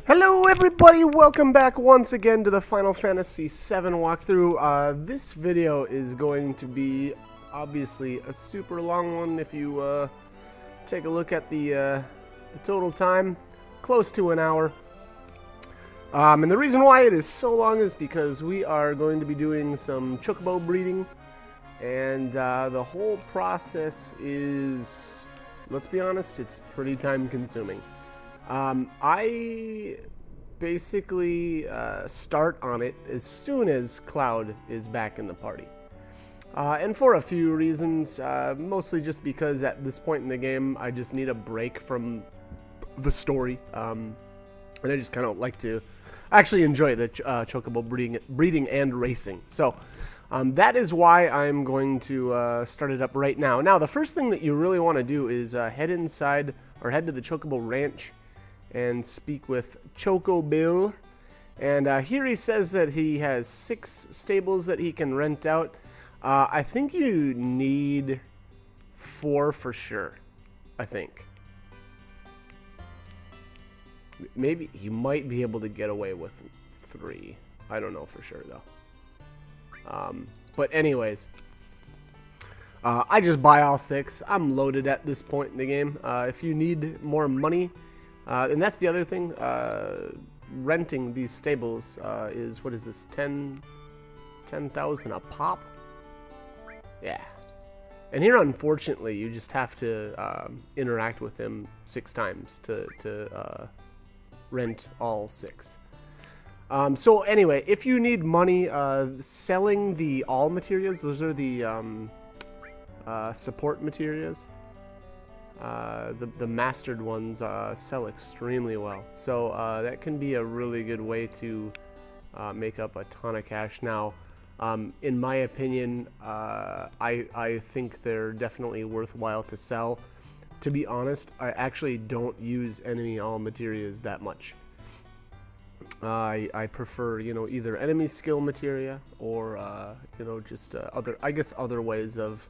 Hello everybody, welcome back once again to the Final Fantasy VII walkthrough. This video is going to be obviously a super long one if you take a look at the total time, close to an hour. And the reason why it is so long is because we are going to be doing some Chocobo breeding, and the whole process is, let's be honest, it's pretty time consuming. I basically start on it as soon as Cloud is back in the party. And for a few reasons, mostly just because at this point in the game I just need a break from the story. And I just kind of like to actually enjoy the Chocobo breeding and racing. So that is why I'm going to start it up right now. Now, the first thing that you really want to do is head inside or head to the Chocobo Ranch and speak with Chocobo. And here he says that he has 6 stables that he can rent out. I think you need 4 for sure, I think. Maybe he might be able to get away with 3. I don't know for sure though. But anyways, I just buy all 6. I'm loaded at this point in the game. If you need more money, and that's the other thing, renting these stables is, what is this, 10,000 a pop? Yeah. And here, unfortunately, you just have to interact with him 6 times to rent all 6. So anyway, if you need money, selling the all materials, those are the support materials. The mastered ones sell extremely well, so that can be a really good way to make up a ton of cash. Now, in my opinion, I think they're definitely worthwhile to sell. To be honest, I actually don't use enemy all materials that much. I prefer, either enemy skill materia or just other ways of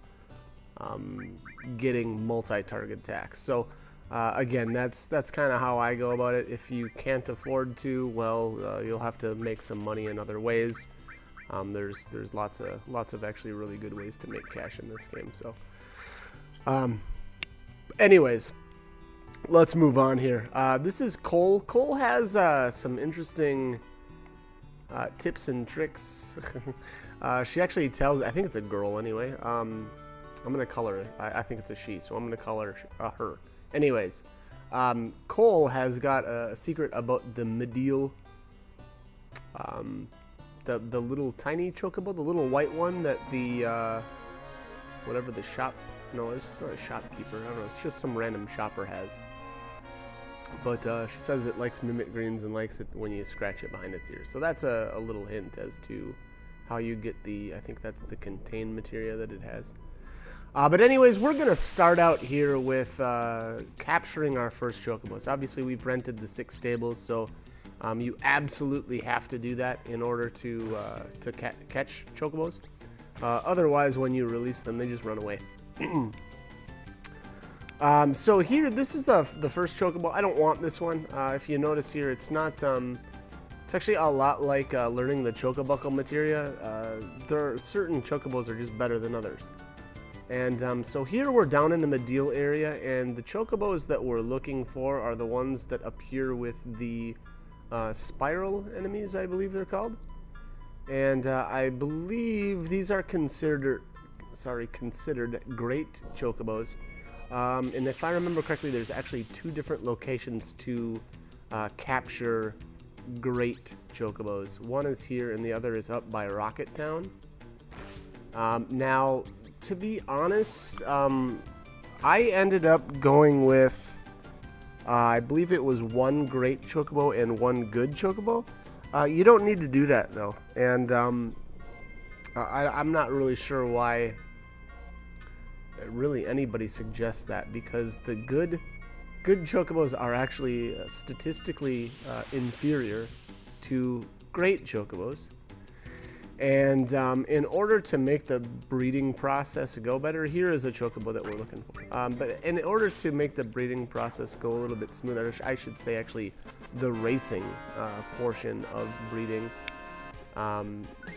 getting multi-target attacks. So again, that's kind of how I go about it. If you can't afford to, well, you'll have to make some money in other ways. There's lots of actually really good ways to make cash in this game. So anyways, let's move on here. This is Cole. Cole has some interesting tips and tricks. She actually tells, I think it's a girl anyway. I'm going to call her, I think it's a she, so I'm going to call her her. Anyways, Cole has got a secret about the Medial, the little tiny chocobo, the little white one that the, whatever the shop, no, it's not a shopkeeper, I don't know, it's just some random shopper has. But she says it likes mimic greens and likes it when you scratch it behind its ears. So that's a little hint as to how you get the, I think that's the contain materia that it has. But anyways, we're going to start out here with capturing our first chocobos. Obviously, we've rented the 6 stables, so you absolutely have to do that in order to catch chocobos. Otherwise, when you release them, they just run away. So here, this is the first chocobo. I don't want this one. If you notice here, it's not... it's actually a lot like learning the chocobuckle materia. There are certain chocobos are just better than others. And so here we're down in the Medial area, and the chocobos that we're looking for are the ones that appear with the spiral enemies, I believe they're called. And I believe these are considered great chocobos. And if I remember correctly, there's actually 2 different locations to capture great chocobos. One is here, and the other is up by Rocket Town. Now, to be honest, I ended up going with, I believe it was 1 great chocobo and 1 good chocobo. You don't need to do that though, and I'm not really sure why really anybody suggests that, because the good chocobos are actually statistically inferior to great chocobos. And in order to make the breeding process go better, here is a chocobo that we're looking for. But in order to make the breeding process go a little bit smoother, I should say actually the racing portion of breeding,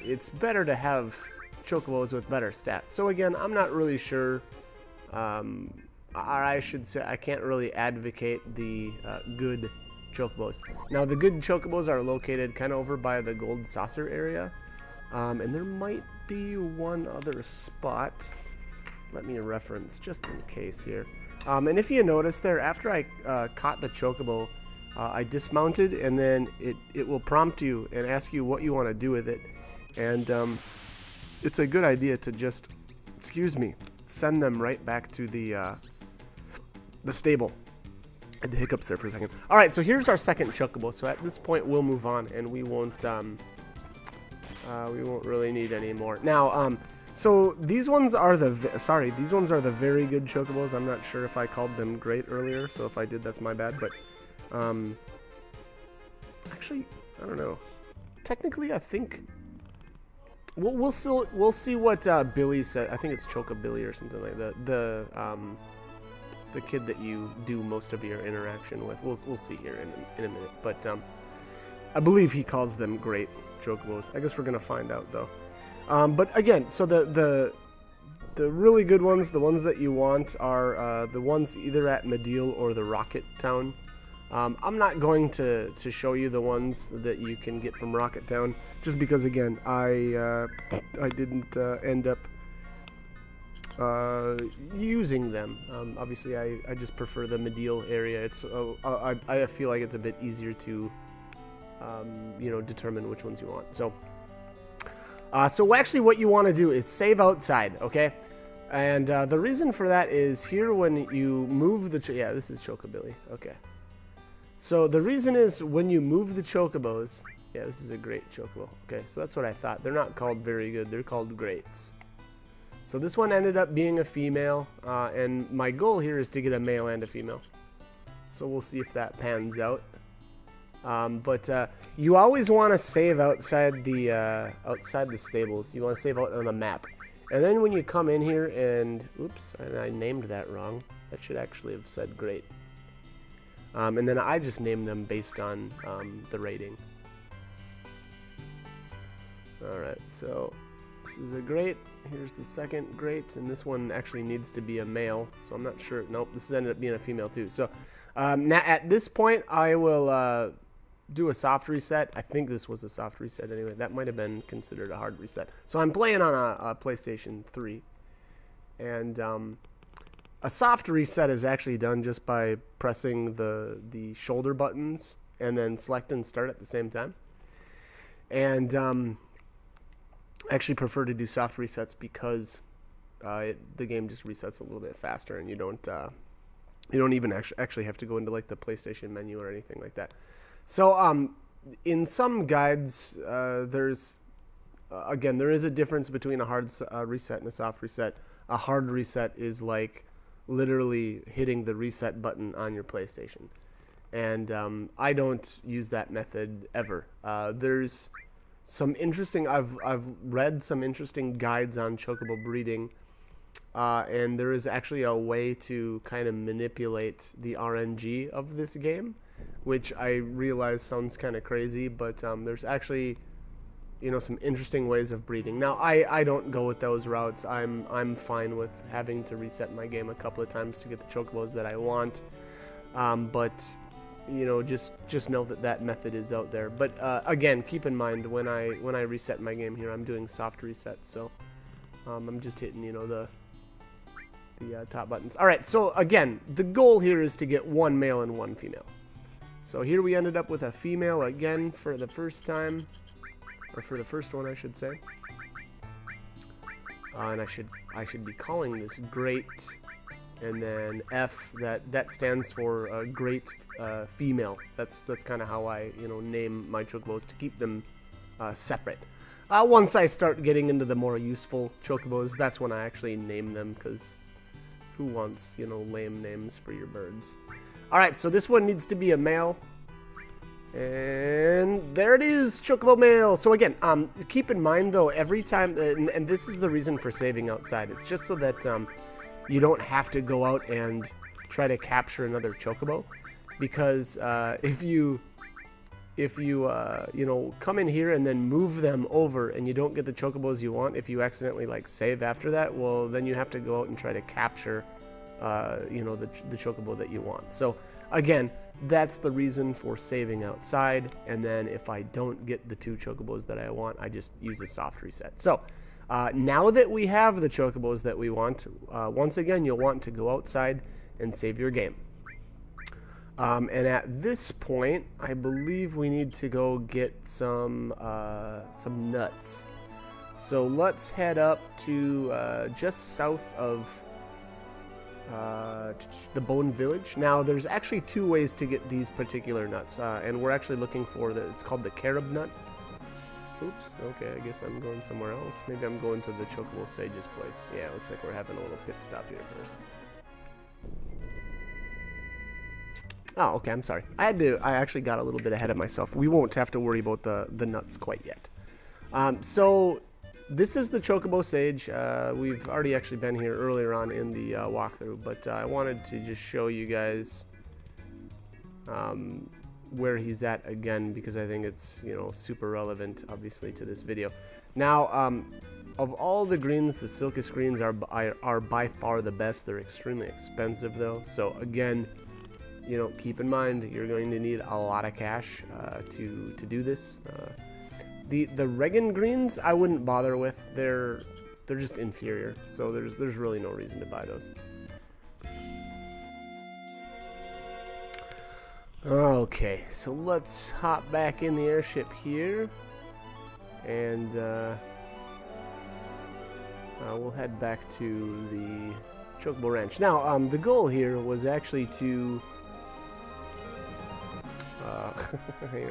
it's better to have chocobos with better stats. So again, I'm not really sure, or I should say I can't really advocate the good chocobos. Now the good chocobos are located kind of over by the gold saucer area, and there might be one other spot. Let me reference just in case here. And if you notice there, after I caught the chocobo, I dismounted, and then it will prompt you and ask you what you want to do with it. And it's a good idea to just, send them right back to the stable. I had the hiccups there for a second. All right, so here's our second chocobo. So at this point, we'll move on, and we won't really need any more. Now, so these ones are these ones are the very good chocobos. I'm not sure if I called them great earlier, so if I did, that's my bad. But actually, I don't know. Technically, I think we'll see what Billy said. I think it's Chocobilly or something like that. The kid that you do most of your interaction with. We'll see here in a minute. But I believe he calls them great chocobos. I guess we're gonna find out though. But again, so the really good ones, the ones that you want, are the ones either at Medeal or the Rocket Town. I'm not going to show you the ones that you can get from Rocket Town, just because again I didn't end up using them. Obviously, I just prefer the Medeal area. It's I feel like it's a bit easier to determine which ones you want. So actually what you want to do is save outside, okay? And the reason for that is here when you move the yeah, this is Chocobilly, okay. So the reason is when you move the chocobos, yeah, this is a great chocobo. Okay, so that's what I thought. They're not called very good, they're called greats. So this one ended up being a female, and my goal here is to get a male and a female. So we'll see if that pans out. But you always want to save outside the stables. You want to save out on the map. And then when you come in here and, oops, and I named that wrong. That should actually have said great. And then I just named them based on the rating. Alright, so this is a great. Here's the second great, and this one actually needs to be a male. So I'm not sure. Nope, this ended up being a female too. So now at this point, I will do a soft reset. I think this was a soft reset anyway. That might have been considered a hard reset. So I'm playing on a PlayStation 3. And a soft reset is actually done just by pressing the shoulder buttons and then select and start at the same time. And I actually prefer to do soft resets because the game just resets a little bit faster, and you don't even actually have to go into like the PlayStation menu or anything like that. So in some guides, there is a difference between a hard reset and a soft reset. A hard reset is like literally hitting the reset button on your PlayStation, and I don't use that method ever. There's some interesting. I've read some interesting guides on Chocobo breeding, and there is actually a way to kind of manipulate the RNG of this game, which I realize sounds kind of crazy, but there's actually, some interesting ways of breeding. Now, I don't go with those routes. I'm fine with having to reset my game a couple of times to get the chocobos that I want, but just know that method is out there. But again, keep in mind when I reset my game here, I'm doing soft resets, so I'm just hitting the top buttons. All right, so again, the goal here is to get one male and one female. So here we ended up with a female again for the first time, or for the first one, I should say. And I should be calling this great, and then F, that stands for great female. That's kind of how I name my chocobos to keep them separate. Once I start getting into the more useful chocobos, that's when I actually name them, because who wants lame names for your birds? All right, so this one needs to be a male. And there it is, Chocobo male. So again, keep in mind though, every time, and this is the reason for saving outside. It's just so that you don't have to go out and try to capture another Chocobo, because if you if you, you know, come in here and then move them over and you don't get the chocobos you want, if you accidentally, like, save after that, well, then you have to go out and try to capture, you know, the chocobo that you want. So, again, that's the reason for saving outside. And then if I don't get the 2 chocobos that I want, I just use a soft reset. So, now that we have the chocobos that we want, once again, you'll want to go outside and save your game. And at this point, I believe we need to go get some nuts. So let's head up to just south of the Bone Village. Now, there's actually 2 ways to get these particular nuts, and we're actually looking for it's called the carob nut. Oops, okay, I guess I'm going somewhere else. Maybe I'm going to the Chocobo Sage's place. Yeah, it looks like we're having a little pit stop here first. Oh, okay, I'm sorry. I actually got a little bit ahead of myself. We won't have to worry about the nuts quite yet. So this is the Chocobo Sage. We've already actually been here earlier on in the walkthrough, but I wanted to just show you guys where he's at again, because I think it's, you know, super relevant, obviously, to this video. Now, of all the greens, the Silkus greens are by far the best. They're extremely expensive, though. So again, you know, keep in mind you're going to need a lot of cash to do this. The Regan greens I wouldn't bother with. They're just inferior. So there's really no reason to buy those. Okay, so let's hop back in the airship here, and we'll head back to the Chocobo Ranch. Now, the goal here was actually to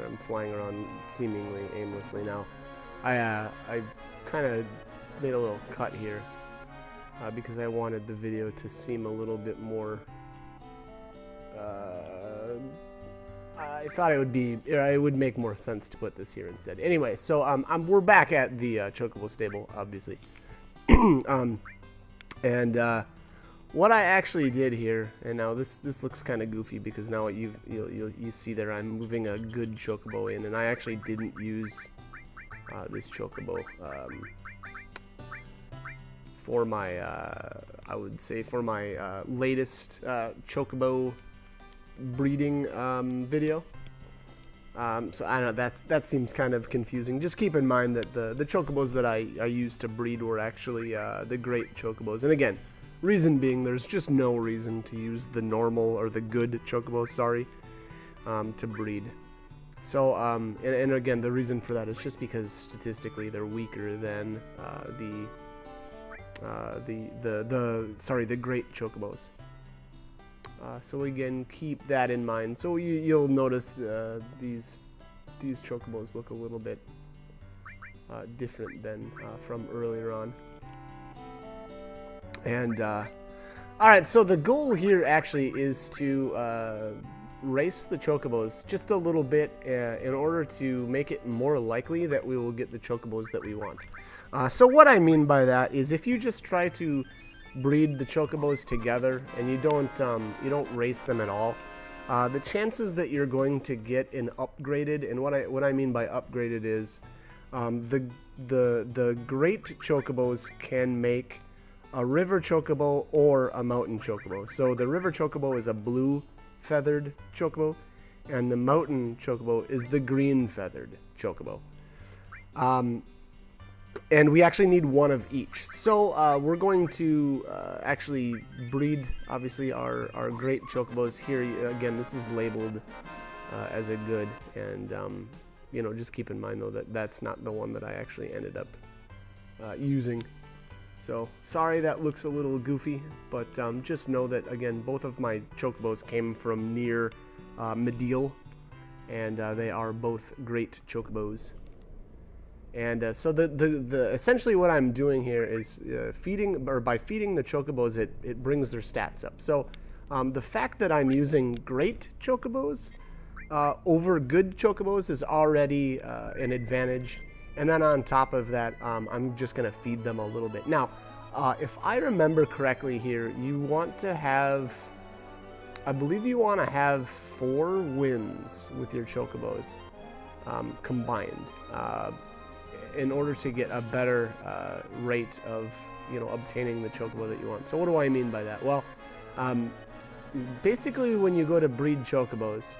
I'm flying around seemingly aimlessly now. I kind of made a little cut here because I wanted the video to seem a little bit more. I thought it would make more sense to put this here instead. Anyway, so we're back at the Chocobo stable, obviously, and what I actually did here, and now this looks kind of goofy because now you see there I'm moving a good chocobo in, and I actually didn't use this chocobo for my I would say for my latest chocobo breeding video. So I don't know, that seems kind of confusing. Just keep in mind that the chocobos that I used to breed were actually the great chocobos, and again, reason being, there's just no reason to use the normal or the good chocobo, to breed. So, and again, the reason for that is just because statistically they're weaker than the great chocobos. So again, keep that in mind. So you'll notice these chocobos look a little bit different than from earlier on. And alright, so the goal here actually is to race the chocobos just a little bit in order to make it more likely that we will get the chocobos that we want. So what I mean by that is if you just try to breed the chocobos together and you don't race them at all, the chances that you're going to get an upgraded, and what I mean by upgraded is the great chocobos can make a river chocobo or a mountain chocobo. So the river chocobo is a blue feathered chocobo, and the mountain chocobo is the green feathered chocobo. And we actually need one of each. So we're going to actually breed, obviously, our great chocobos here. Again, this is labeled as a good, and you know, just keep in mind though that that's not the one that I actually ended up using. So, sorry that looks a little goofy, but just know that, again, both of my chocobos came from near Medill, and they are both great chocobos. And so essentially what I'm doing here is by feeding the chocobos, it brings their stats up. So the fact that I'm using great chocobos over good chocobos is already an advantage. And then on top of that, I'm just going to feed them a little bit. Now, if I remember correctly here, you want to have, I believe you want to have 4 wins with your chocobos. combined in order to get a better rate of obtaining the chocobo that you want. So what do I mean by that? Well, basically when you go to breed chocobos,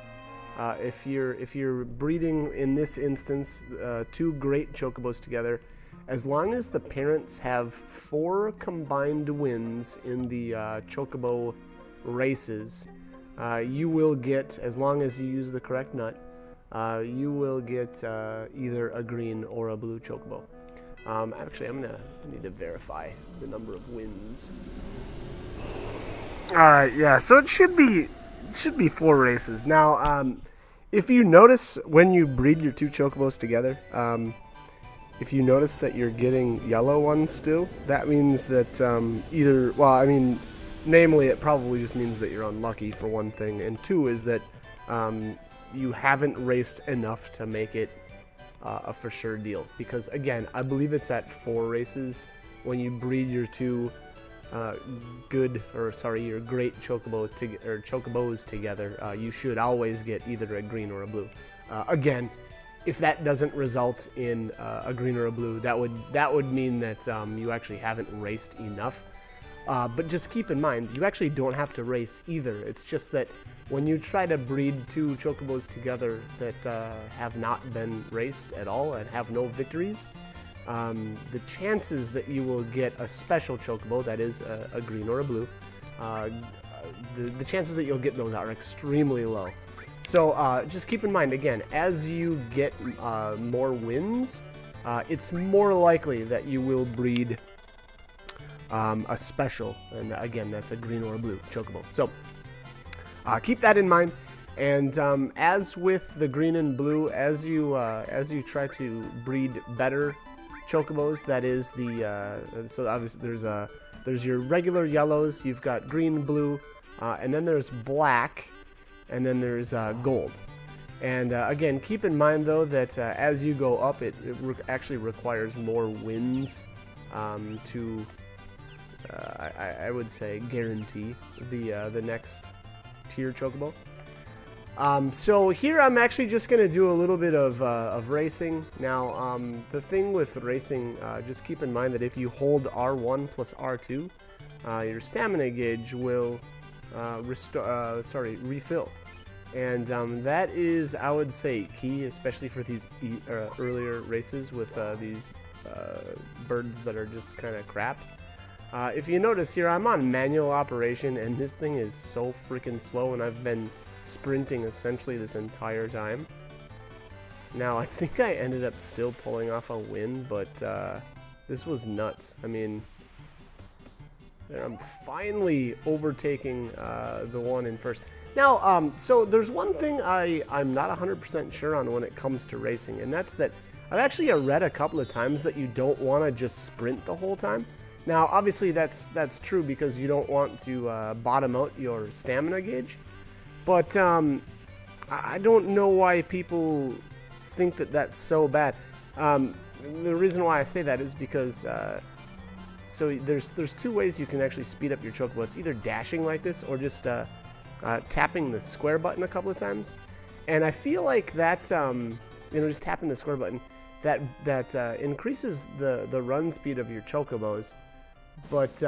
if you're breeding, in this instance, two great chocobos together, as long as the parents have 4 combined wins in the chocobo races, you will get, as long as you use the correct nut, you will get either a green or a blue chocobo. Actually, I need to verify the number of wins. All right, yeah. So it should be 4 races. Now, if you notice when you breed your 2 chocobos together, if you notice that you're getting yellow ones still, that means that namely, it probably just means that you're unlucky, for one thing, and 2 is that you haven't raced enough to make it a for sure deal. Because again, I believe it's at 4 races when you breed your 2 your great chocobos together. You should always get either a green or a blue. Again, if that doesn't result in a green or a blue, that would mean that you actually haven't raced enough. But just keep in mind, you actually don't have to race either. It's just that when you try to breed 2 chocobos together that have not been raced at all and have no victories, the chances that you will get a special chocobo, that is a green or a blue, the chances that you'll get those are extremely low. So just keep in mind, again, as you get more wins, it's more likely that you will breed a special, and again, that's a green or a blue chocobo. So keep that in mind. And as with the green and blue, as you try to breed better chocobos, that is so obviously there's your regular yellows, you've got green, blue, and then there's black, and then there's gold. And again, keep in mind though that as you go up, it actually requires more wins to I would say guarantee the next tier chocobo. So here I'm actually just going to do a little bit of racing. Now, the thing with racing, just keep in mind that if you hold R1 plus R2, your stamina gauge will refill. And that is, I would say, key, especially for these earlier races with these birds that are just kind of crap. If you notice here, I'm on manual operation, and this thing is so freaking slow, and I've been sprinting essentially this entire time. Now, I think I ended up still pulling off a win, but this was nuts. I mean, I'm finally overtaking the one in first. Now, so there's one thing I'm not 100% sure on when it comes to racing, and that's that I've actually read a couple of times that you don't want to just sprint the whole time. Now, obviously, that's true because you don't want to bottom out your stamina gauge. But I don't know why people think that that's so bad. The reason why I say that is because so there's 2 ways you can actually speed up your chocobo. It's either dashing like this or just tapping the square button a couple of times. And I feel like that just tapping the square button that increases the run speed of your chocobos, but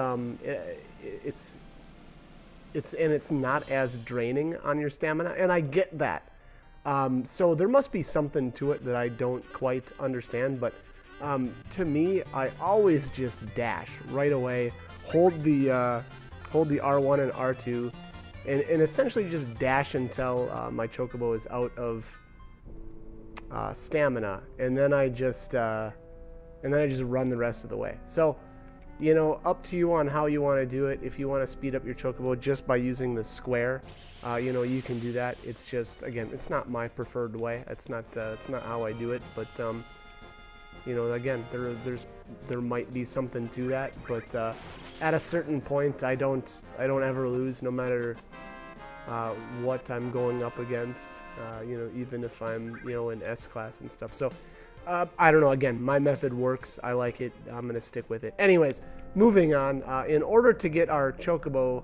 it's not as draining on your stamina, and I get that. So there must be something to it that I don't quite understand, but to me, I always just dash right away, hold the R1 and R2, and essentially just dash until my chocobo is out of stamina, and then I just run the rest of the way. So, up to you on how you want to do it. If you want to speed up your chocobo just by using the square, you can do that. It's just, again, it's not my preferred way. It's not how I do it. But again, there might be something to that. But at a certain point, I don't ever lose, no matter what I'm going up against. Even if I'm in S class and stuff. So. I don't know. Again, my method works. I like it. I'm going to stick with it. Anyways, moving on. In order to get our chocobo,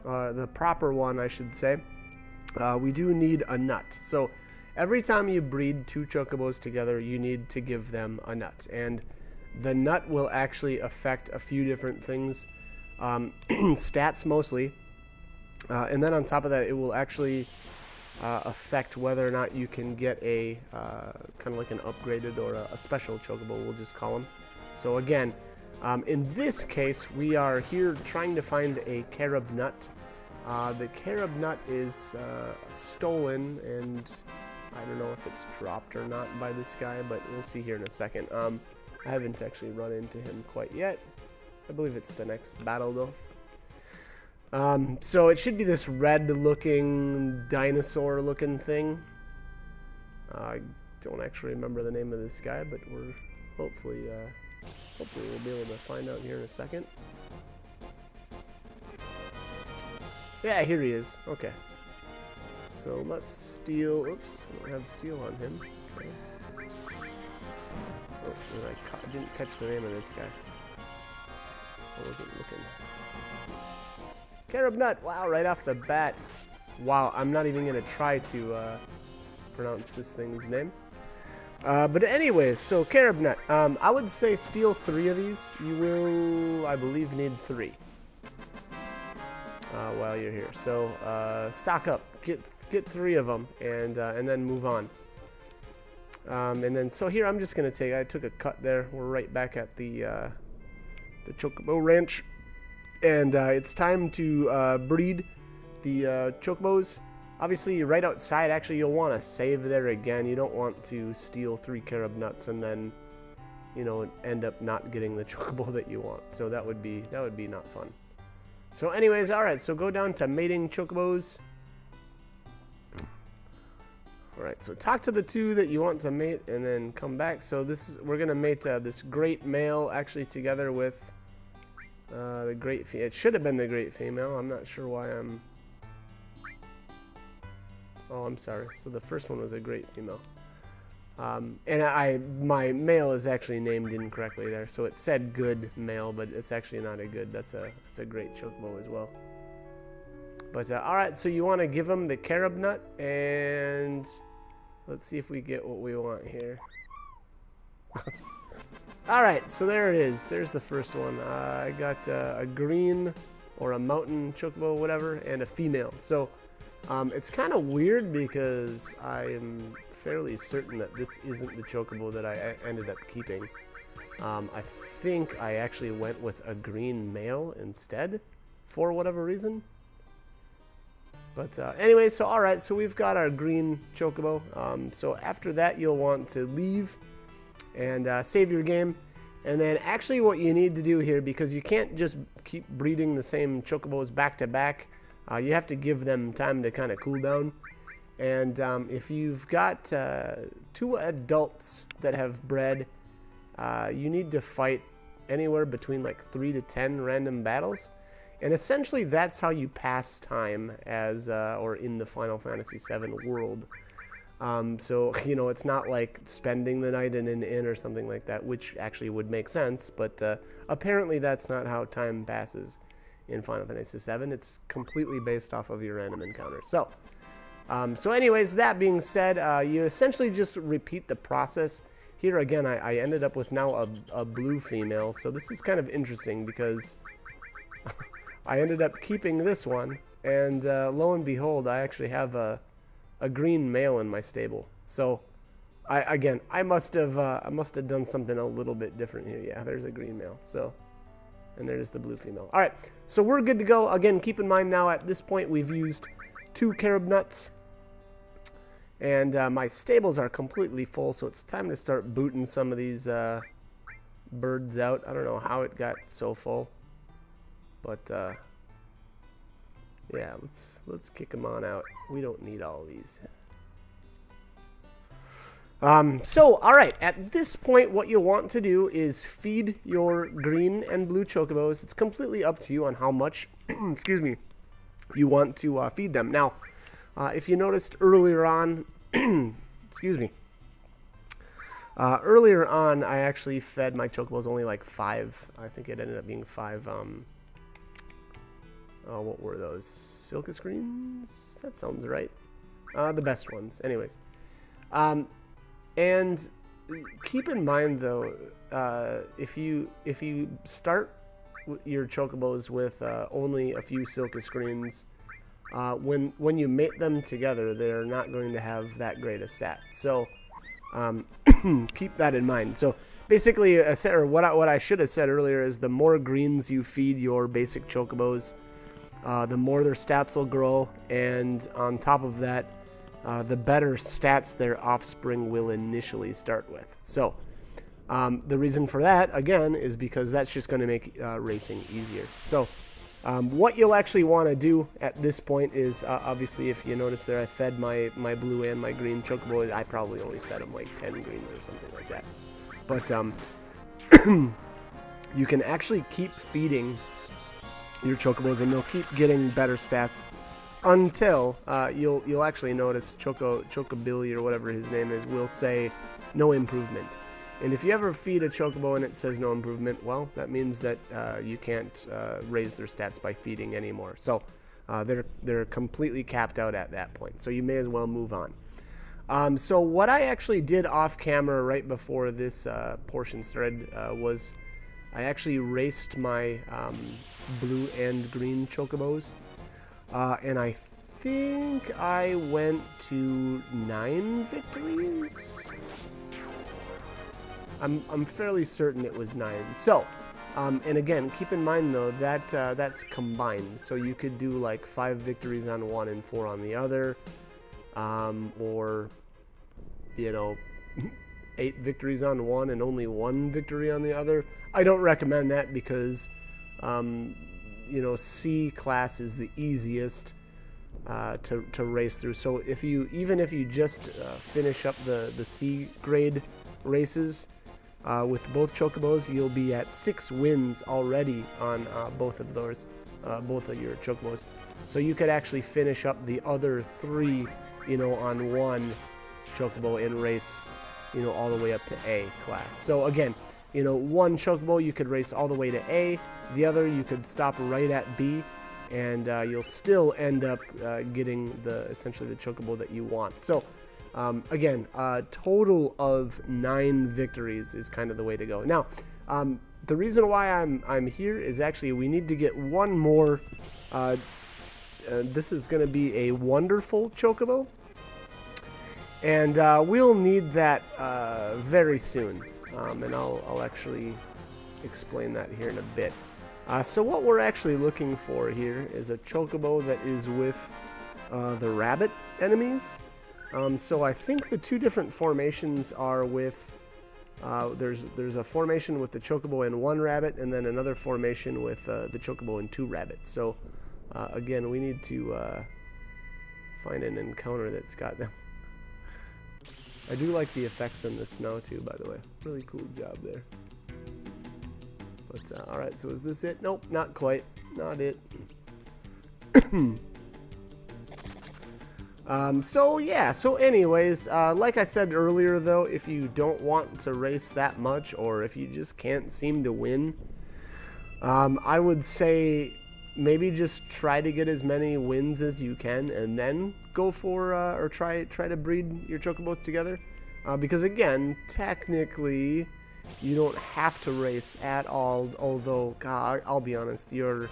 the proper one, I should say, we do need a nut. So every time you breed 2 chocobos together, you need to give them a nut. And the nut will actually affect a few different things. Stats mostly. And then on top of that, it will actually affect whether or not you can get a kind of like an upgraded or a special chocobo, we'll just call them. So again, in this case, we are here trying to find a carob nut. The carob nut is stolen, and I don't know if it's dropped or not by this guy, but we'll see here in a second. I haven't actually run into him quite yet. I believe it's the next battle, though. So it should be this red-looking, dinosaur-looking thing. I don't actually remember the name of this guy, but we're hopefully we'll be able to find out here in a second. Yeah, here he is. Okay. So let's steal. Oops, I don't have steel on him. Okay. Oh, I didn't catch the name of this guy. I wasn't looking. Carob nut. Wow, right off the bat. Wow, I'm not even gonna try to pronounce this thing's name. But anyways, so carob nut. I would say steal 3 of these. You will, I believe, need 3 while you're here. So stock up, get 3 of them, and then move on. And then so here I'm just gonna take. I took a cut there. We're right back at the Chocobo Ranch, and it's time to breed the chocobos. Obviously, right outside, actually, you'll want to save there again. You don't want to steal 3 carob nuts and then, you know, end up not getting the chocobo that you want. So that would be not fun. So anyways, all right. So go down to mating chocobos. All right. So talk to the 2 that you want to mate, and then come back. So we're gonna mate this great male actually together with the great female. It should have been the great female. I'm not sure why I'm. Oh, I'm sorry. So the first one was a great female. And my male is actually named incorrectly there. So it said good male, but it's actually not a good. It's a great chocobo as well. But all right, so you want to give him the carob nut, and let's see if we get what we want here. All right, so there it is. There's the first one. I got a green or a mountain chocobo, whatever, and a female. So it's kind of weird because I am fairly certain that this isn't the chocobo that I ended up keeping. I think I actually went with a green male instead for whatever reason. But anyway, so all right, so we've got our green chocobo. So after that, you'll want to leave and save your game. And then actually what you need to do here, because you can't just keep breeding the same chocobos back to back, you have to give them time to kind of cool down. And if you've got 2 adults that have bred, you need to fight anywhere between like 3 to 10 random battles. And essentially that's how you pass time as or in the Final Fantasy VII world. So, you know, it's not like spending the night in an inn or something like that, which actually would make sense, but apparently that's not how time passes in Final Fantasy VII. It's completely based off of your random encounters. So, so anyways, that being said, you essentially just repeat the process. Here again, I ended up with now a blue female, so this is kind of interesting because I ended up keeping this one, and lo and behold, I actually have a green male in my stable. So, I must have done something a little bit different here. Yeah, there's a green male. So, and there's the blue female. All right, so we're good to go. Again, keep in mind now at this point we've used 2 carob nuts, and my stables are completely full. So it's time to start booting some of these birds out. I don't know how it got so full, but yeah, let's kick them on out. We don't need all these. So, all right, at this point, what you'll want to do is feed your green and blue chocobos. It's completely up to you on how much, excuse me, you want to feed them. Now, if you noticed earlier on, excuse me, earlier on, I actually fed my chocobos only like 5. I think it ended up being 5, oh, what were those? Silka screens? That sounds right. The best ones. Anyways. And keep in mind though, if you start your chocobos with only a few Silcus greens, when you mate them together, they're not going to have that great a stat. So keep that in mind. So basically, what I should have said earlier is the more greens you feed your basic chocobos, the more their stats will grow, and on top of that, the better stats their offspring will initially start with. So the reason for that, again, is because that's just going to make racing easier. So what you'll actually want to do at this point is, obviously, if you notice there, I fed my blue and my green chocobo. I probably only fed them like 10 greens or something like that. But you can actually keep feeding your chocobos, and they'll keep getting better stats until you'll actually notice Chocobilly or whatever his name is will say no improvement. And if you ever feed a chocobo and it says no improvement, well, that means that you can't raise their stats by feeding anymore. So they're completely capped out at that point. So you may as well move on. So what I actually did off camera right before this portion started was I actually raced my blue and green chocobos. And I think I went to 9 victories. I'm fairly certain it was 9. So, and again, keep in mind though that that's combined. So you could do like 5 victories on one and 4 on the other, or 8 victories on one and only 1 victory on the other. I don't recommend that because C class is the easiest to race through. So even if you just finish up the C grade races with both chocobos, you'll be at 6 wins already on both of your chocobos. So you could actually finish up the other 3, on one chocobo and race, all the way up to A class. So again, one chocobo you could race all the way to A. The other you could stop right at B, and you'll still end up getting essentially the chocobo that you want. So again, a total of 9 victories is kind of the way to go. Now, the reason why I'm here is actually we need to get one more. This is going to be a wonderful chocobo, and we'll need that very soon. And I'll actually explain that here in a bit. So what we're actually looking for here is a chocobo that is with the rabbit enemies. So I think the 2 different formations are with, there's a formation with the chocobo and 1 rabbit, and then another formation with the chocobo and 2 rabbits. So again, we need to find an encounter that's got them. I do like the effects in the snow too, by the way. Really cool job there. But alright, so is this it? Nope, not quite. Not it. So anyways, like I said earlier though, if you don't want to race that much, or if you just can't seem to win, I would say maybe just try to get as many wins as you can, and then go for or try to breed your chocobos together, because again, technically you don't have to race at all, although God, I'll be honest, your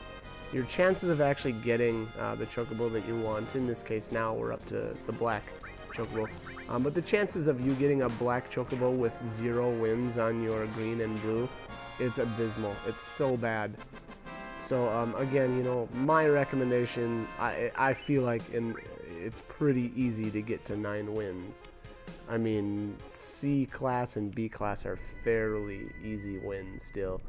chances of actually getting the chocobo that you want, in this case now we're up to the black chocobo, but the chances of you getting a black chocobo with 0 wins on your green and blue, it's abysmal. It's so bad. So again, my recommendation, I feel like it's pretty easy to get to 9 wins. I mean, C class and B class are fairly easy wins still.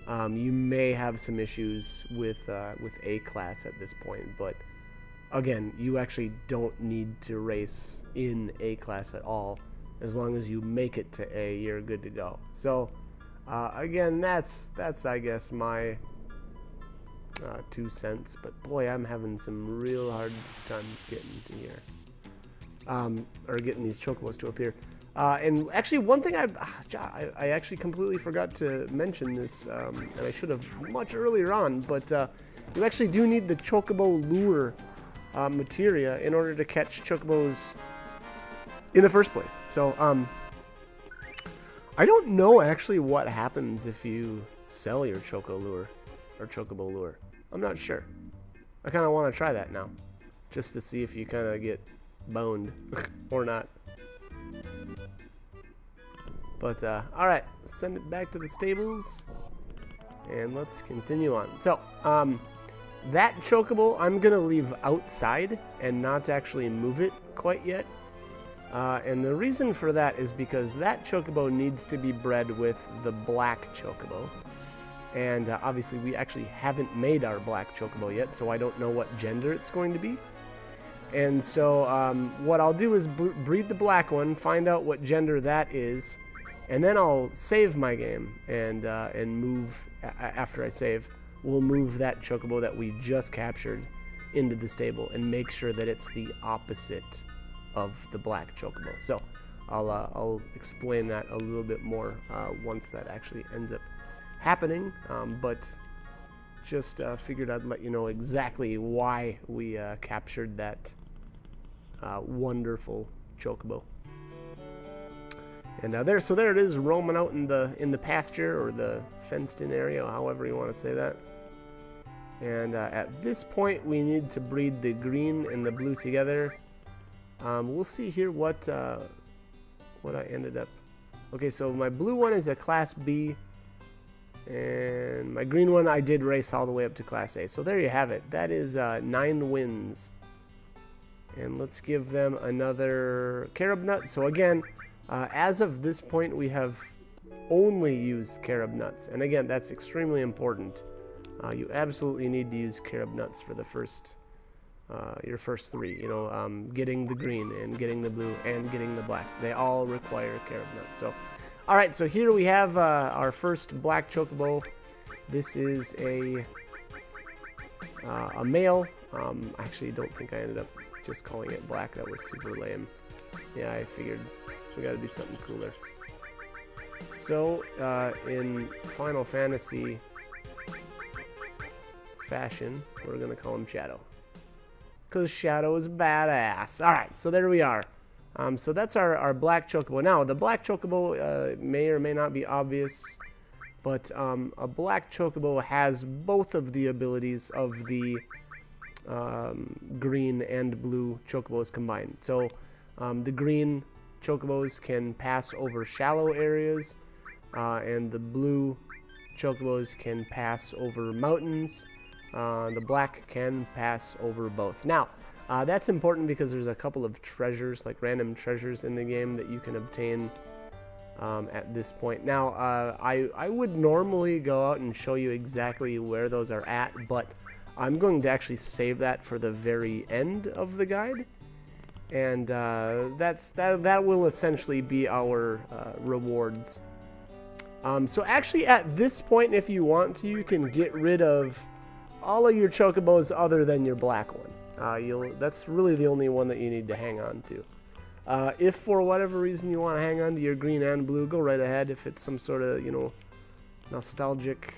You may have some issues with A class at this point, but again, you actually don't need to race in A class at all. As long as you make it to A, you're good to go. So again, that's I guess my 2 cents, but boy, I'm having some real hard times getting to here, or getting these chocobos to appear. And actually, one thing I actually completely forgot to mention this, and I should have much earlier on, but you actually do need the chocobo lure materia in order to catch chocobos in the first place. So, I don't know actually what happens if you sell your Choco lure or Chocobo lure. I'm not sure. I kind of want to try that now, just to see if you kind of get boned or not. But all right, send it back to the stables, and let's continue on. So, that Chocobo I'm gonna leave outside and not actually move it quite yet. And the reason for that is because that Chocobo needs to be bred with the black Chocobo. And obviously we actually haven't made our black Chocobo yet, so I don't know what gender it's going to be. And so what I'll do is breed the black one, find out what gender that is, and then I'll save my game and move, after I save, we'll move that Chocobo that we just captured into the stable and make sure that it's the opposite of the black Chocobo. So I'll explain that a little bit more once that actually ends up happening, but just figured I'd let you know exactly why we captured that wonderful Chocobo. And there it is, roaming out in the pasture or the fenced-in area, however you want to say that. And at this point, we need to breed the green and the blue together. We'll see here what I ended up. Okay, so my blue one is a Class B, and my green one I did race all the way up to Class A. So there you have it. That is 9 wins. And let's give them another carob nut. So again, as of this point, we have only used carob nuts. And again, that's extremely important. You absolutely need to use carob nuts for the first, your first 3. You know, getting the green and getting the blue and getting the black. They all require carob nuts. So, all right. So here we have our first black Chocobo. This is a male. I actually don't think I ended up just calling it black. That was super lame. Yeah, I figured we got to do something cooler. So in Final Fantasy fashion, we're gonna call him Shadow, because Shadow is badass. All right, so there we are. So that's our black Chocobo. Now the black Chocobo may or may not be obvious, but a black Chocobo has both of the abilities of the green and blue Chocobos combined. So the green Chocobos can pass over shallow areas, and the blue Chocobos can pass over mountains. The black can pass over both. Now, that's important because there's a couple of treasures, like random treasures in the game that you can obtain at this point. Now, I would normally go out and show you exactly where those are at, but I'm going to actually save that for the very end of the guide. And that will essentially be our rewards. So actually at this point, if you want to, you can get rid of all of your Chocobos other than your black one. That's really the only one that you need to hang on to. If for whatever reason you want to hang on to your green and blue, go right ahead. If it's some sort of, you know, nostalgic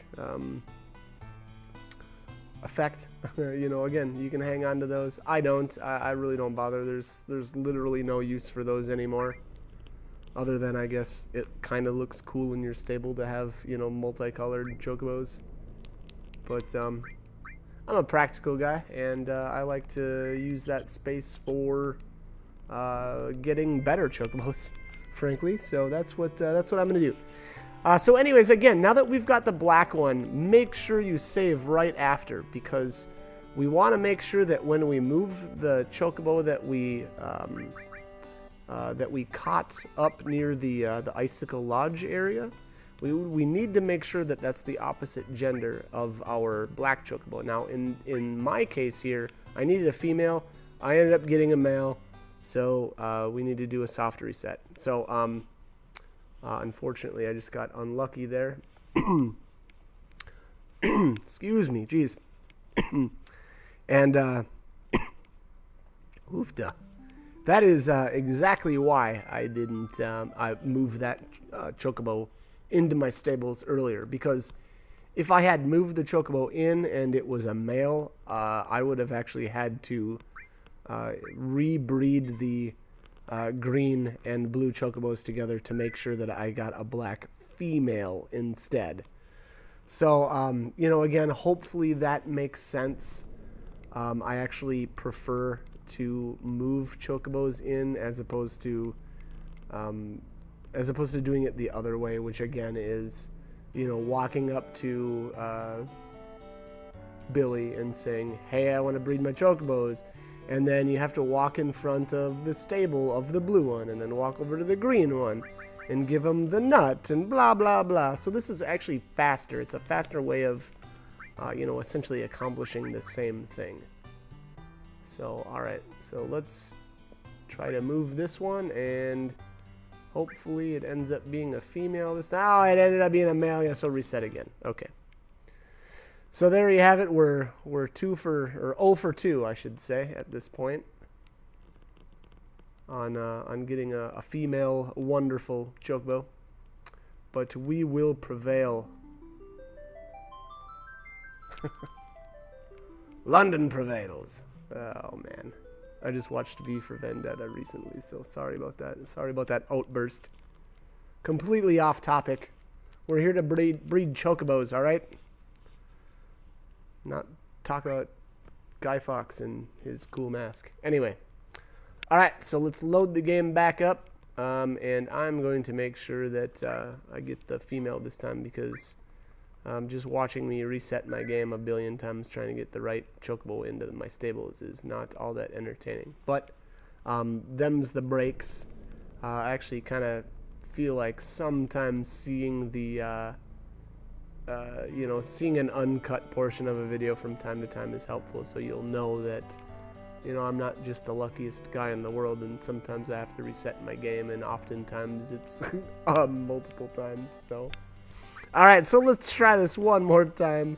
effect, you know, again, you can hang on to those. I don't. I really don't bother. There's literally no use for those anymore, other than I guess it kind of looks cool in your stable to have, you know, multicolored Chocobos. But I'm a practical guy, and I like to use that space for getting better Chocobos, frankly. So that's what I'm gonna do. So anyways, again, now that we've got the black one, make sure you save right after, because we want to make sure that when we move the Chocobo that we caught up near the Icicle Lodge area, we need to make sure that that's the opposite gender of our black Chocobo. Now, in my case here, I needed a female. I ended up getting a male, so we need to do a soft reset. So unfortunately, I just got unlucky there. Excuse me, jeez. And oofda. That is exactly why I didn't I moved that Chocobo into my stables earlier, because if I had moved the Chocobo in and it was a male, I would have actually had to rebreed the green and blue chocobos together to make sure that I got a black female instead. So, you know, again, hopefully that makes sense. I actually prefer to move chocobos in as opposed to doing it the other way, which again is, you know, walking up to Billy and saying, hey, I want to breed my chocobos. And then you have to walk in front of the stable of the blue one and then walk over to the green one and give them the nut and blah, blah, blah. So this is actually faster. It's a faster way of, you know, essentially accomplishing the same thing. So, all right. So let's try to move this one, and hopefully it ends up being a female this time. Oh, it ended up being a male. Yeah, so reset again. Okay. So there you have it. We're 0 for 2, I should say, at this point, on getting a female wonderful chocobo. But we will prevail. London prevails. Oh man, I just watched V for Vendetta recently, so sorry about that. Sorry about that outburst. Completely off topic. We're here to breed chocobos, all right? Not talk about Guy Fawkes and his cool mask. Anyway. Alright, so let's load the game back up. And I'm going to make sure that I get the female this time, because just watching me reset my game a billion times trying to get the right chocobo into my stables is not all that entertaining. But them's the breaks. I actually kind of feel like sometimes seeing the... you know, seeing an uncut portion of a video from time to time is helpful, so you'll know that, you know, I'm not just the luckiest guy in the world, and sometimes I have to reset my game, and oftentimes it's multiple times. So, alright, so let's try this one more time.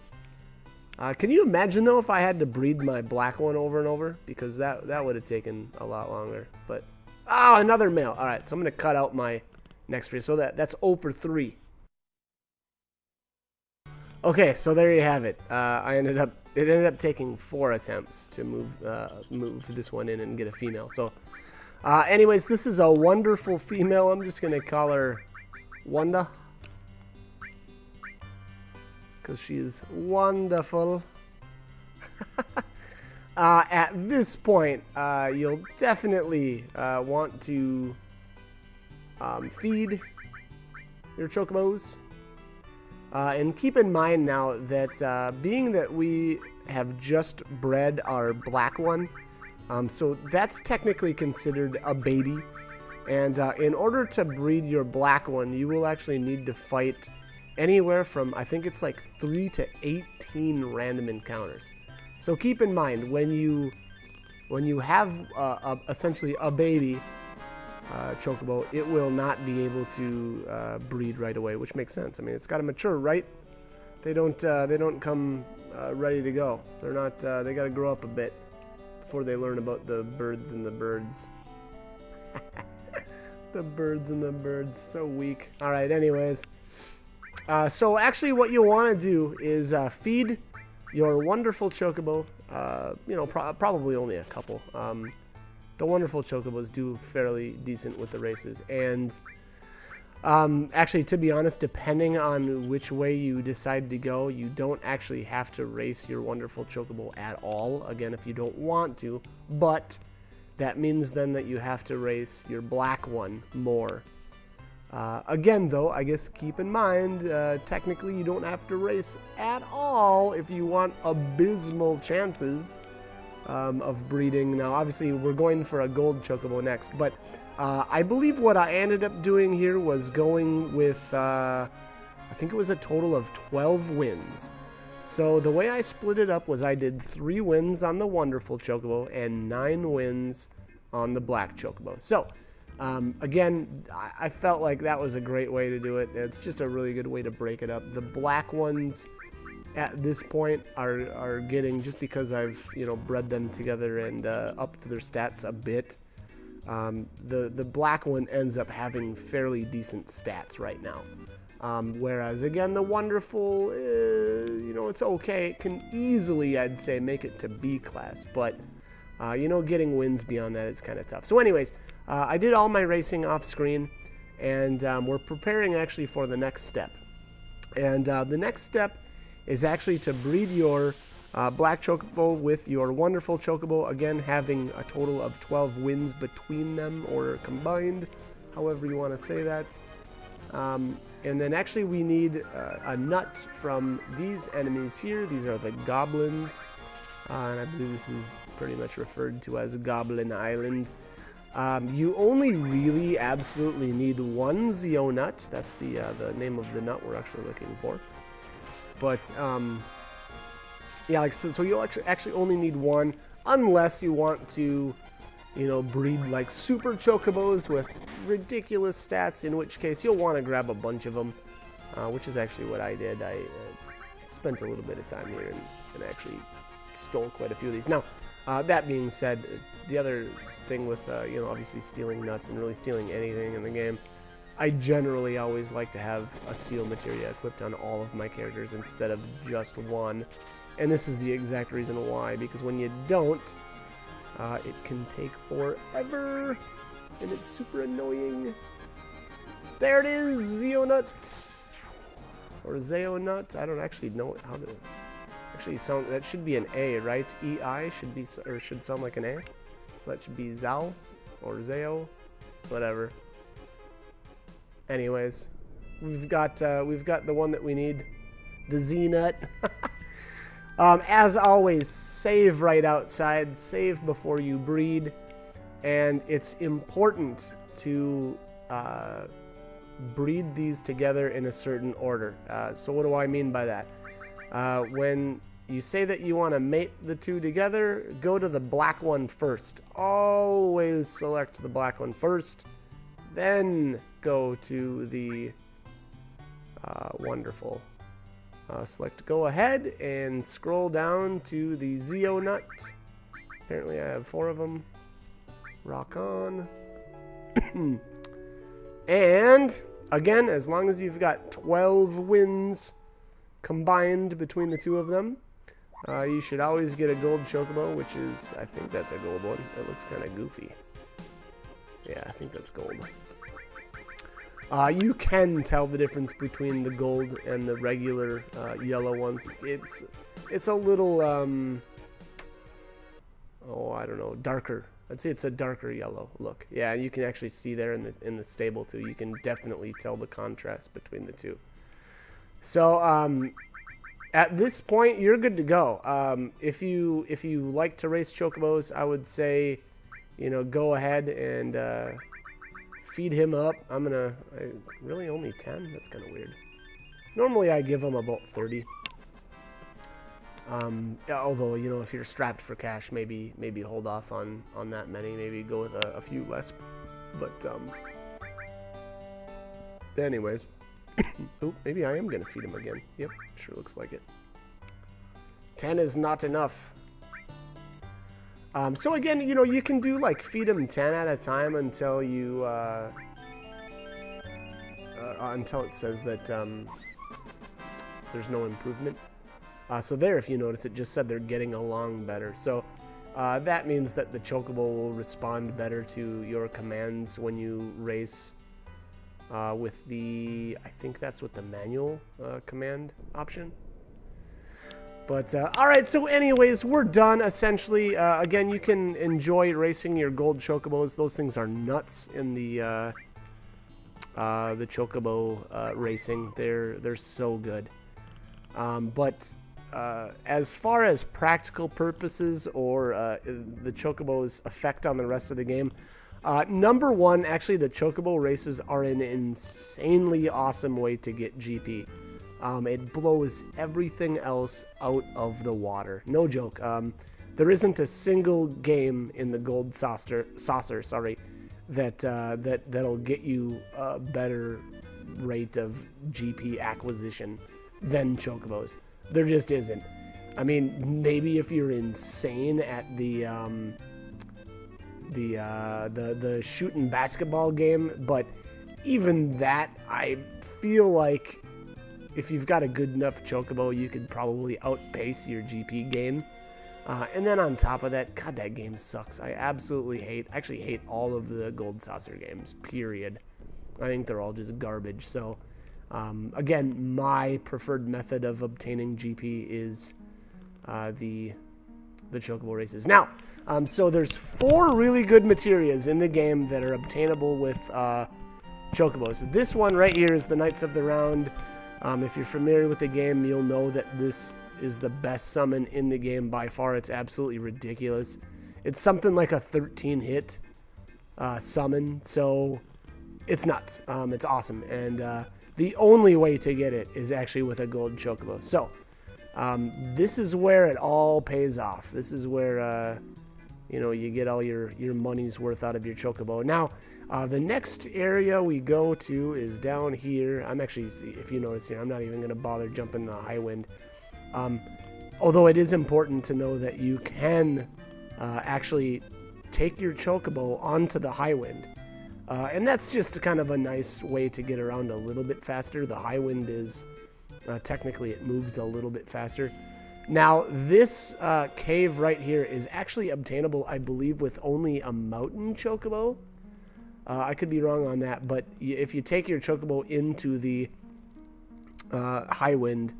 Can you imagine, though, if I had to breed my black one over and over? Because that would have taken a lot longer. But, oh, another male. Alright, so I'm going to cut out my next video. So that's 0 for 3. Okay, so there you have it. It ended up taking 4 attempts to move this one in and get a female. So, anyways, this is a wonderful female. I'm just gonna call her Wanda, because she's wonderful. At this point, you'll definitely want to feed your chocobos. And keep in mind now that being that we have just bred our black one, so that's technically considered a baby. And in order to breed your black one, you will actually need to fight anywhere from, I think it's like 3 to 18 random encounters. So keep in mind, when you have essentially a baby chocobo, it will not be able to breed right away, which makes sense. I mean, it's got to mature, right? They don't come ready to go. They're not. They got to grow up a bit before they learn about the birds and the birds. The birds and the birds, so weak. All right. Anyways, so actually, what you'll want to do is feed your wonderful chocobo. You know, probably only a couple. The wonderful chocobos do fairly decent with the races, and actually, to be honest, depending on which way you decide to go, you don't actually have to race your wonderful chocobo at all, again, if you don't want to, but that means then that you have to race your black one more. Again, though, I guess keep in mind, technically you don't have to race at all if you want abysmal chances of breeding. Now, obviously, we're going for a gold chocobo next, but I believe what I ended up doing here was going with, I think it was a total of 12 wins. So the way I split it up was I did 3 wins on the wonderful chocobo and 9 wins on the black chocobo. So, again, I felt like that was a great way to do it. It's just a really good way to break it up. The black ones at this point are getting, just because I've, you know, bred them together and upped their stats a bit, the black one ends up having fairly decent stats right now. Whereas, again, the wonderful, you know, it's okay. It can easily, I'd say, make it to B class, but, you know, getting wins beyond that is kind of tough. So anyways, I did all my racing off screen, and we're preparing actually for the next step. And the next step is actually to breed your black chocobo with your wonderful chocobo, again having a total of 12 wins between them, or combined, however you want to say that. And then actually we need a nut from these enemies here. These are the goblins, and I believe this is pretty much referred to as Goblin Island. You only really absolutely need one Zeo nut. That's the name of the nut we're actually looking for. But yeah, like so you'll actually only need one, unless you want to, you know, breed like super chocobos with ridiculous stats, in which case you'll want to grab a bunch of them, which is actually what I did. I spent a little bit of time here and actually stole quite a few of these. Now, that being said, the other thing with, you know, obviously stealing nuts and really stealing anything in the game, I generally always like to have a steel materia equipped on all of my characters instead of just one. And this is the exact reason why, because when you don't, it can take forever, and it's super annoying. There it is, Zeonut, or Zeonut. I don't actually know how to actually sound. That should be an A, right? EI should be, or should sound like an A. So that should be Zao or Zeo, whatever. Anyways, we've got the one that we need, the Z nut. As always, save right outside, save before you breed, and it's important to breed these together in a certain order. So what do I mean by that? When you say that you want to mate the two together, go to the black one first. Always select the black one first, then go to the wonderful. Select go ahead and scroll down to the Zeo nut. Apparently I have 4 of them. Rock on. And again, as long as you've got 12 wins combined between the two of them, you should always get a gold chocobo, which is, I think that's a gold one. It looks kind of goofy. Yeah, I think that's gold. You can tell the difference between the gold and the regular yellow ones. It's a little, oh, I don't know, darker. I'd say it's a darker yellow look. Yeah, you can actually see there in the stable too. You can definitely tell the contrast between the two. So at this point, you're good to go. If you like to race chocobos, I would say, you know, go ahead and feed him up. Really only 10? That's kind of weird. Normally I give him about 30. Although, you know, if you're strapped for cash, maybe hold off on that many. Maybe go with a few less. But, anyways. Oh, maybe I am going to feed him again. Yep, sure looks like it. 10 is not enough. So again, you know, you can do like feed them 10 at a time until you, until it says that there's no improvement. So there, if you notice, it just said they're getting along better. So that means that the chocobo will respond better to your commands when you race with the, I think that's with the manual command option. But, alright, so anyways, we're done, essentially. Again, you can enjoy racing your gold chocobos. Those things are nuts in the chocobo racing. They're so good. But as far as practical purposes or the chocobo's effect on the rest of the game, number one, actually, the chocobo races are an insanely awesome way to get GP. It blows everything else out of the water. No joke. There isn't a single game in the gold saucer, that'll get you a better rate of GP acquisition than chocobos. There just isn't. I mean, maybe if you're insane at the shooting basketball game, but even that, I feel like if you've got a good enough chocobo, you could probably outpace your GP gain. And then on top of that, God, that game sucks. I absolutely actually hate all of the Gold Saucer games, period. I think they're all just garbage. So, again, my preferred method of obtaining GP is the Chocobo races. Now, so there's 4 really good materias in the game that are obtainable with Chocobos. This one right here is the Knights of the Round. If you're familiar with the game, you'll know that this is the best summon in the game by far. It's absolutely ridiculous. It's something like a 13-hit summon, so it's nuts. It's awesome, and the only way to get it is actually with a gold Chocobo. So this is where it all pays off. This is where you know, you get all your money's worth out of your Chocobo. Now, the next area we go to is down here. I'm actually, if you notice here, I'm not even going to bother jumping the high wind. Although it is important to know that you can actually take your Chocobo onto the high wind. And that's just kind of a nice way to get around a little bit faster. The high wind is, technically it moves a little bit faster. Now, this cave right here is actually obtainable, I believe, with only a mountain Chocobo. I could be wrong on that, but if you take your Chocobo into the high wind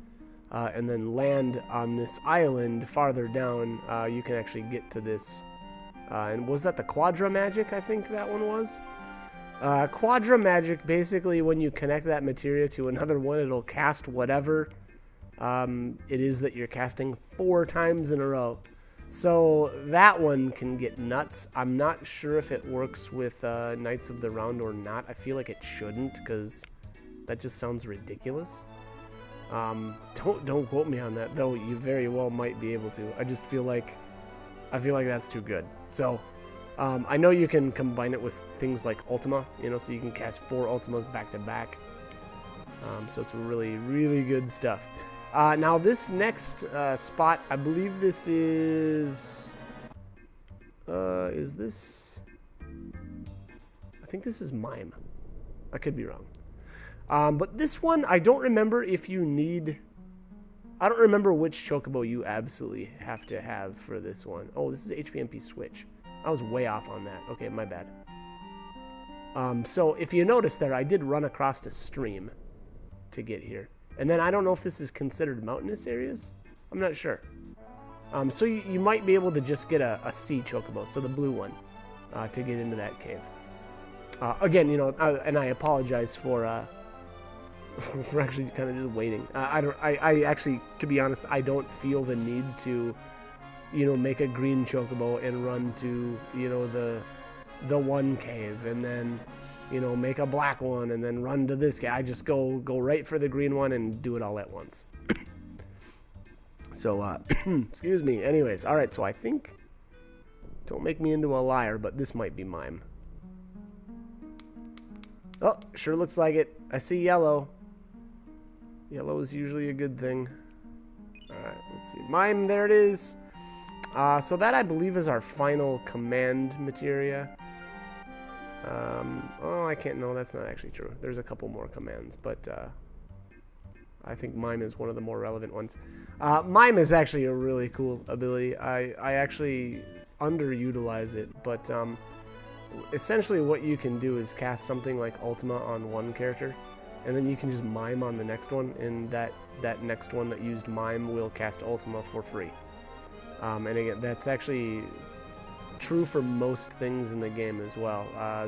and then land on this island farther down, you can actually get to this. And was that the Quadra Magic? I think that one was. Quadra Magic, basically, when you connect that materia to another one, it'll cast whatever it is that you're casting 4 times in a row. So that one can get nuts. I'm not sure if it works with Knights of the Round or not. I feel like it shouldn't, because that just sounds ridiculous. Don't quote me on that, though. You very well might be able to. I feel like that's too good. So I know you can combine it with things like Ultima, you know, so you can cast 4 Ultimas back to back. So it's really, really good stuff. Now this next spot, I believe this is this? I think this is Mime. I could be wrong. But this one, I don't remember if you need, I don't remember which Chocobo you absolutely have to have for this one. Oh, this is HPMP Switch. I was way off on that. Okay, my bad. So if you notice there, I did run across a stream to get here. And then I don't know if this is considered mountainous areas. I'm not sure. So you might be able to just get a C Chocobo, so the blue one, to get into that cave. Again, you know, and I apologize for actually kind of just waiting. I actually, to be honest, I don't feel the need to, you know, make a green Chocobo and run to, you know, the one cave, and then, you know, make a black one and then run to this guy. I just go right for the green one and do it all at once. So, excuse me. Anyways, all right. So I think, don't make me into a liar, but this might be Mime. Oh, sure looks like it. I see yellow. Yellow is usually a good thing. All right, let's see. Mime, there it is. So that, I believe, is our final command materia. Oh, I can't, no, that's not actually true. There's a couple more commands, but I think Mime is one of the more relevant ones. Mime is actually a really cool ability. I actually underutilize it, but essentially what you can do is cast something like Ultima on one character, and then you can just Mime on the next one, and that next one that used Mime will cast Ultima for free. And again, that's actually true for most things in the game as well.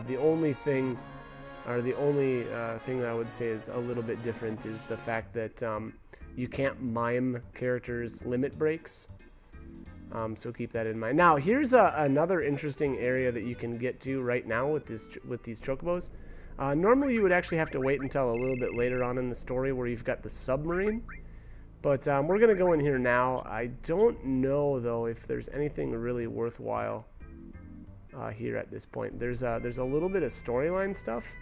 The only thing that I would say is a little bit different is the fact that you can't Mime characters' limit breaks. So keep that in mind. Now, here's another interesting area that you can get to right now with these Chocobos. Normally, you would actually have to wait until a little bit later on in the story where you've got the submarine. But we're going to go in here now. I don't know, though, if there's anything really worthwhile here at this point. There's a little bit of storyline stuff.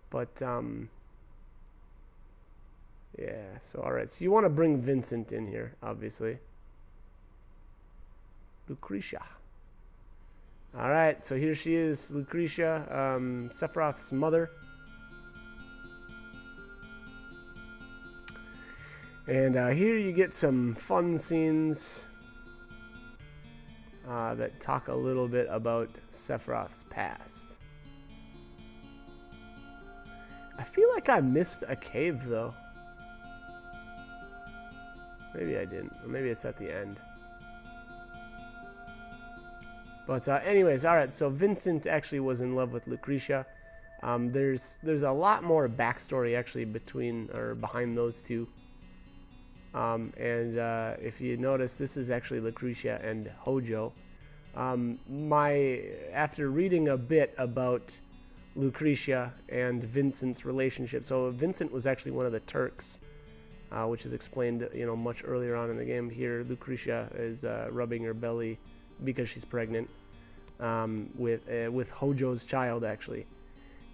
But, yeah. So, all right. So you want to bring Vincent in here, obviously. Lucretia. All right. So here she is, Lucretia, Sephiroth's mother. And here you get some fun scenes. that talk a little bit about Sephiroth's past. I feel like I missed a cave, though. Maybe I didn't. Or maybe it's at the end. But anyways, alright, so Vincent actually was in love with Lucretia. There's a lot more backstory actually behind those two. And if you notice, this is actually Lucretia and Hojo. After reading a bit about Lucretia and Vincent's relationship, so Vincent was actually one of the Turks, which is explained, much earlier on in the game. Here, Lucretia is rubbing her belly because she's pregnant with Hojo's child, actually.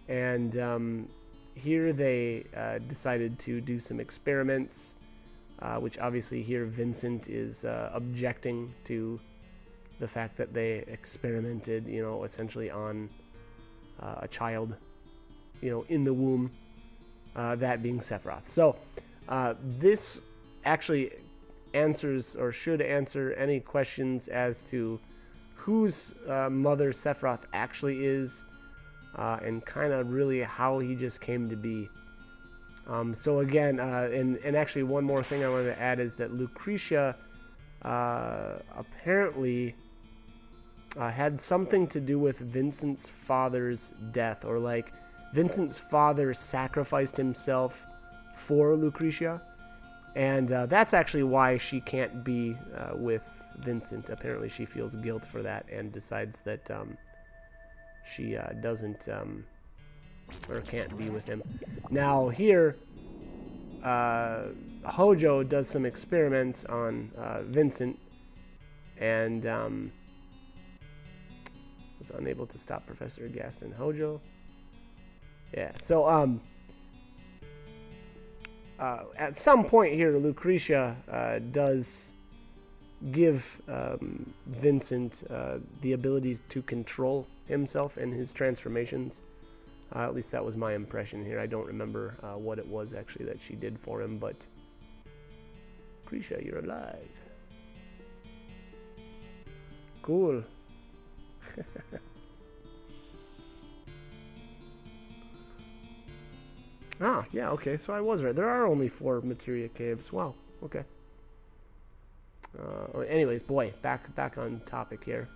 And here they decided to do some experiments, which obviously here Vincent is objecting to the fact that they experimented, essentially on a child, in the womb, that being Sephiroth. So this actually answers, or should answer, any questions as to whose mother Sephiroth actually is, and kind of really how he just came to be. So again, and actually one more thing I wanted to add is that Lucretia apparently had something to do with Vincent's father's death, or like Vincent's father sacrificed himself for Lucretia, and that's actually why she can't be with Vincent. Apparently she feels guilt for that and decides that she doesn't or can't be with him. Now here Hojo does some experiments on Vincent, and was unable to stop Professor Gaston Hojo. Yeah, so at some point here, Lucretia does give Vincent the ability to control himself and his transformations. At least that was my impression here. I don't remember what it was actually that she did for him, but Lucretia, you're alive. Cool. Ah, yeah, okay, so I was right. There are only 4 materia caves. Wow, okay. Anyways, boy, back on topic here.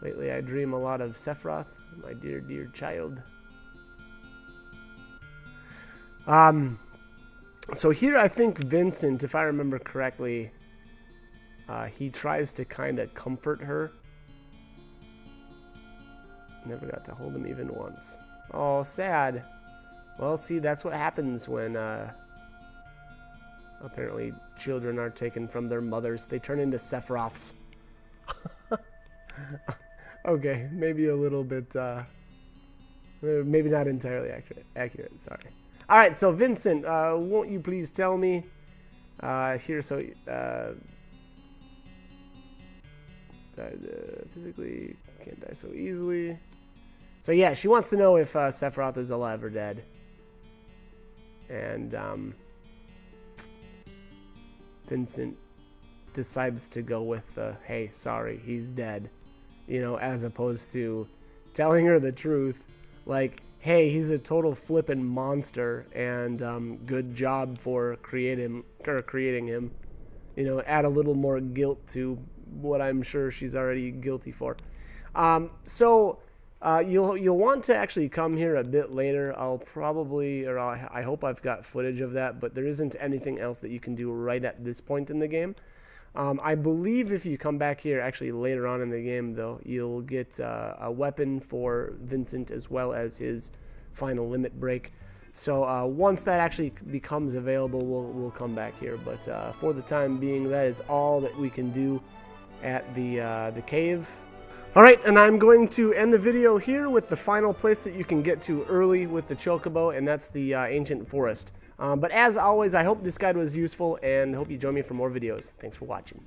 Lately I dream a lot of Sephiroth, my dear, dear child. So here I think Vincent, if I remember correctly, he tries to kind of comfort her. Never got to hold him even once. Oh, sad. Well, see, that's what happens when apparently children are taken from their mothers. They turn into Sephiroths. Okay, maybe a little bit, maybe not entirely accurate, sorry. All right, so Vincent, won't you please tell me here, so physically can't die so easily. So yeah, she wants to know if Sephiroth is alive or dead. And Vincent decides to go with hey, sorry, he's dead. As opposed to telling her the truth, like, hey, he's a total flippin' monster, and good job for creating him. Add a little more guilt to what I'm sure she's already guilty for. So you'll want to actually come here a bit later. I'll probably, or I hope I've got footage of that, but there isn't anything else that you can do right at this point in the game. I believe if you come back here actually later on in the game, though, you'll get a weapon for Vincent as well as his final limit break. So once that actually becomes available, we'll come back here. But for the time being, that is all that we can do at the cave. Alright, and I'm going to end the video here with the final place that you can get to early with the Chocobo, and that's the Ancient Forest. But as always, I hope this guide was useful, and hope you join me for more videos. Thanks for watching.